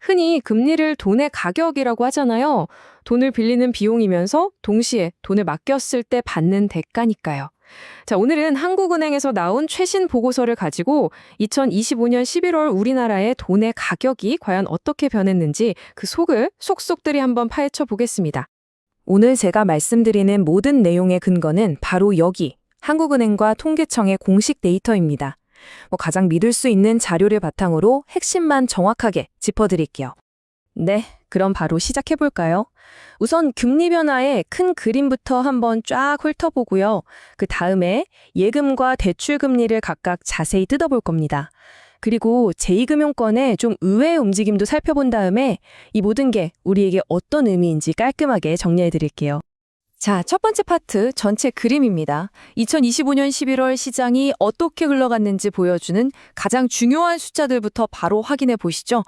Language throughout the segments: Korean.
흔히 금리를 돈의 가격이라고 하잖아요. 돈을 빌리는 비용이면서 동시에 돈을 맡겼을 때 받는 대가니까요. 자, 오늘은 한국은행에서 나온 최신 보고서를 가지고 2025년 11월 우리나라의 돈의 가격이 과연 어떻게 변했는지 그 속을 속속들이 한번 파헤쳐 보겠습니다. 오늘 제가 말씀드리는 모든 내용의 근거는 바로 여기, 한국은행과 통계청의 공식 데이터입니다. 가장 믿을 수 있는 자료를 바탕으로 핵심만 정확하게 짚어드릴게요. 네, 그럼 바로 시작해볼까요? 우선 금리 변화의 큰 그림부터 한번 쫙 훑어보고요. 그 다음에 예금과 대출 금리를 각각 자세히 뜯어볼 겁니다. 그리고 제2금융권의 좀 의외의 움직임도 살펴본 다음에 이 모든 게 우리에게 어떤 의미인지 깔끔하게 정리해드릴게요. 자, 첫 번째 파트 전체 그림입니다. 2025년 11월 시장이 어떻게 흘러갔는지 보여주는 가장 중요한 숫자들부터 바로 확인해 보시죠.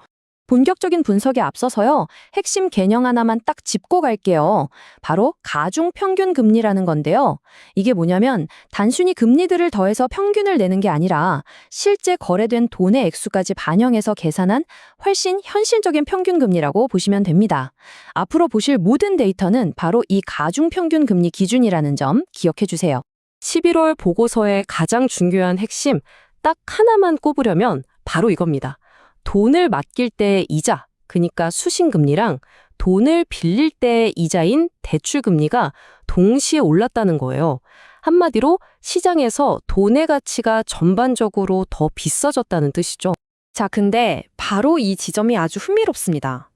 본격적인 분석에 앞서서요, 핵심 개념 하나만 딱 짚고 갈게요. 바로 가중평균 금리라는 건데요. 이게 뭐냐면 단순히 금리들을 더해서 평균을 내는 게 아니라 실제 거래된 돈의 액수까지 반영해서 계산한 훨씬 현실적인 평균 금리라고 보시면 됩니다. 앞으로 보실 모든 데이터는 바로 이 가중평균 금리 기준이라는 점 기억해 주세요. 11월 보고서의 가장 중요한 핵심, 딱 하나만 꼽으려면 바로 이겁니다. 돈을 맡길 때의 이자, 그러니까 수신금리랑 돈을 빌릴 때의 이자인 대출금리가 동시에 올랐다는 거예요. 한마디로 시장에서 돈의 가치가 전반적으로 더 비싸졌다는 뜻이죠. 자, 근데 바로 이 지점이 아주 흥미롭습니다.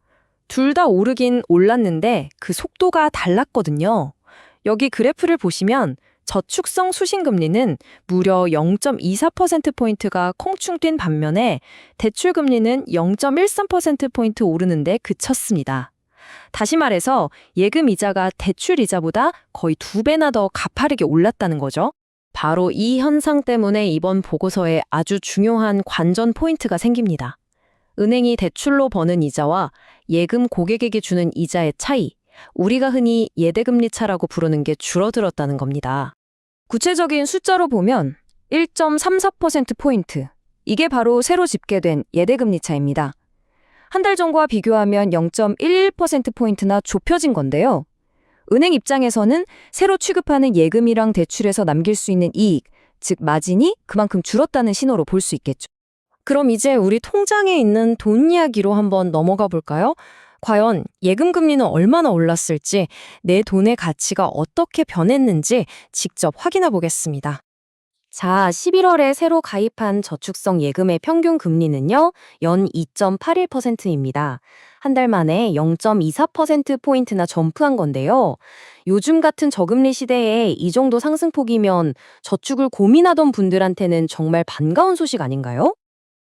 둘 다 오르긴 올랐는데 그 속도가 달랐거든요. 여기 그래프를 보시면 저축성 수신금리는 무려 0.24%포인트가 콩충 뛴 반면에 대출금리는 0.13%포인트 오르는데 그쳤습니다. 다시 말해서 예금 이자가 대출 이자보다 거의 2배나 더 가파르게 올랐다는 거죠. 바로 이 현상 때문에 이번 보고서에 아주 중요한 관전 포인트가 생깁니다. 은행이 대출로 버는 이자와 예금 고객에게 주는 이자의 차이, 우리가 흔히 예대금리 차라고 부르는 게 줄어들었다는 겁니다. 구체적인 숫자로 보면 1.34%포인트, 이게 바로 새로 집계된 예대금리 차입니다. 한 달 전과 비교하면 0.11%포인트나 좁혀진 건데요. 은행 입장에서는 새로 취급하는 예금이랑 대출에서 남길 수 있는 이익, 즉 마진이 그만큼 줄었다는 신호로 볼 수 있겠죠. 그럼 이제 우리 통장에 있는 돈 이야기로 한번 넘어가 볼까요? 과연 예금 금리는 얼마나 올랐을지, 내 돈의 가치가 어떻게 변했는지 직접 확인해 보겠습니다. 자, 11월에 새로 가입한 저축성 예금의 평균 금리는요, 연 2.81%입니다. 한 달 만에 0.24%포인트나 점프한 건데요. 요즘 같은 저금리 시대에 이 정도 상승폭이면 저축을 고민하던 분들한테는 정말 반가운 소식 아닌가요?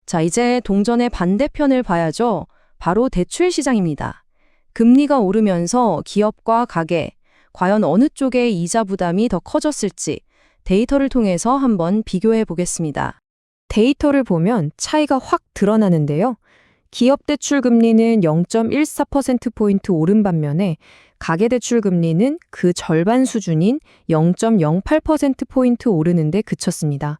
자, 이제 동전의 반대편을 봐야죠. 바로 대출 시장입니다. 금리가 오르면서 기업과 가계, 과연 어느 쪽의 이자 부담이 더 커졌을지 데이터를 통해서 한번 비교해 보겠습니다. 데이터를 보면 차이가 확 드러나는데요. 기업 대출 금리는 0.14%포인트 오른 반면에 가계 대출 금리는 그 절반 수준인 0.08%포인트 오르는데 그쳤습니다.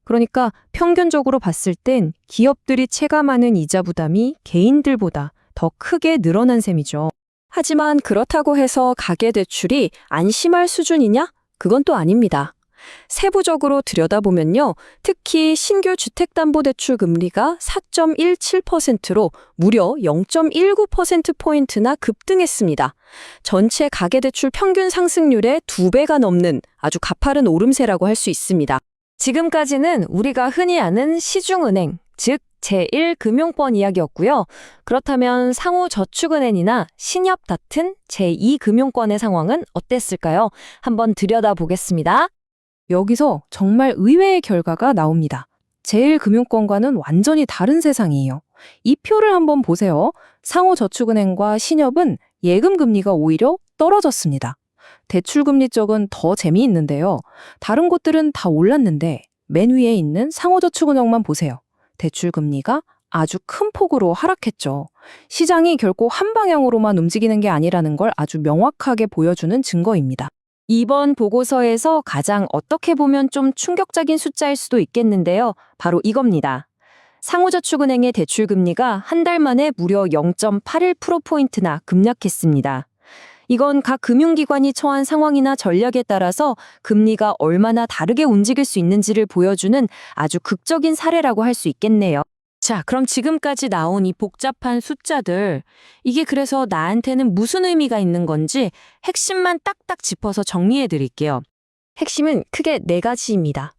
그러니까 평균적으로 봤을 땐 기업들이 체감하는 이자 부담이 개인들보다 더 크게 늘어난 셈이죠. 하지만 그렇다고 해서 가계대출이 안심할 수준이냐? 그건 또 아닙니다. 세부적으로 들여다보면요. 특히 신규 주택담보대출 금리가 4.17%로 무려 0.19%포인트나 급등했습니다. 전체 가계대출 평균 상승률의 2배가 넘는 아주 가파른 오름세라고 할 수 있습니다. 지금까지는 우리가 흔히 아는 시중은행, 즉 제1금융권 이야기였고요. 그렇다면 상호저축은행이나 신협 같은 제2금융권의 상황은 어땠을까요? 한번 들여다보겠습니다. 여기서 정말 의외의 결과가 나옵니다. 제1금융권과는 완전히 다른 세상이에요. 이 표를 한번 보세요. 상호저축은행과 신협은 예금 금리가 오히려 떨어졌습니다. 대출금리 쪽은 더 재미있는데요. 다른 곳들은 다 올랐는데 맨 위에 있는 상호저축은행만 보세요. 대출금리가 아주 큰 폭으로 하락했죠. 시장이 결코 한 방향으로만 움직이는 게 아니라는 걸 아주 명확하게 보여주는 증거입니다. 이번 보고서에서 가장 어떻게 보면 좀 충격적인 숫자일 수도 있겠는데요. 바로 이겁니다. 상호저축은행의 대출금리가 한 달 만에 무려 0.81%포인트나 급락했습니다. 이건 각 금융기관이 처한 상황이나 전략에 따라서 금리가 얼마나 다르게 움직일 수 있는지를 보여주는 아주 극적인 사례라고 할 수 있겠네요. 자, 그럼 지금까지 나온 이 복잡한 숫자들, 이게 그래서 나한테는 무슨 의미가 있는 건지 핵심만 딱딱 짚어서 정리해 드릴게요. 핵심은 크게 네 가지입니다.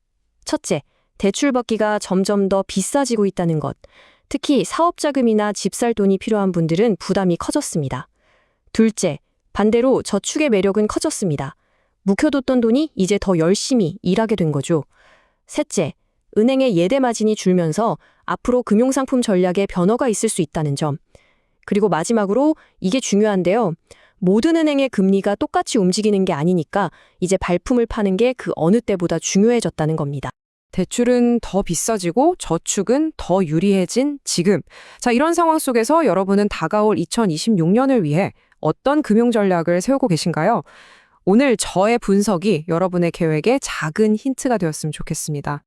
첫째, 대출받기가 점점 더 비싸지고 있다는 것. 특히 사업자금이나 집 살 돈이 필요한 분들은 부담이 커졌습니다. 둘째, 반대로 저축의 매력은 커졌습니다. 묵혀뒀던 돈이 이제 더 열심히 일하게 된 거죠. 셋째, 은행의 예대 마진이 줄면서 앞으로 금융상품 전략에 변화가 있을 수 있다는 점. 그리고 마지막으로 이게 중요한데요. 모든 은행의 금리가 똑같이 움직이는 게 아니니까 이제 발품을 파는 게 그 어느 때보다 중요해졌다는 겁니다. 대출은 더 비싸지고 저축은 더 유리해진 지금. 자, 이런 상황 속에서 여러분은 다가올 2026년을 위해 어떤 금융 전략을 세우고 계신가요? 오늘 저의 분석이 여러분의 계획에 작은 힌트가 되었으면 좋겠습니다.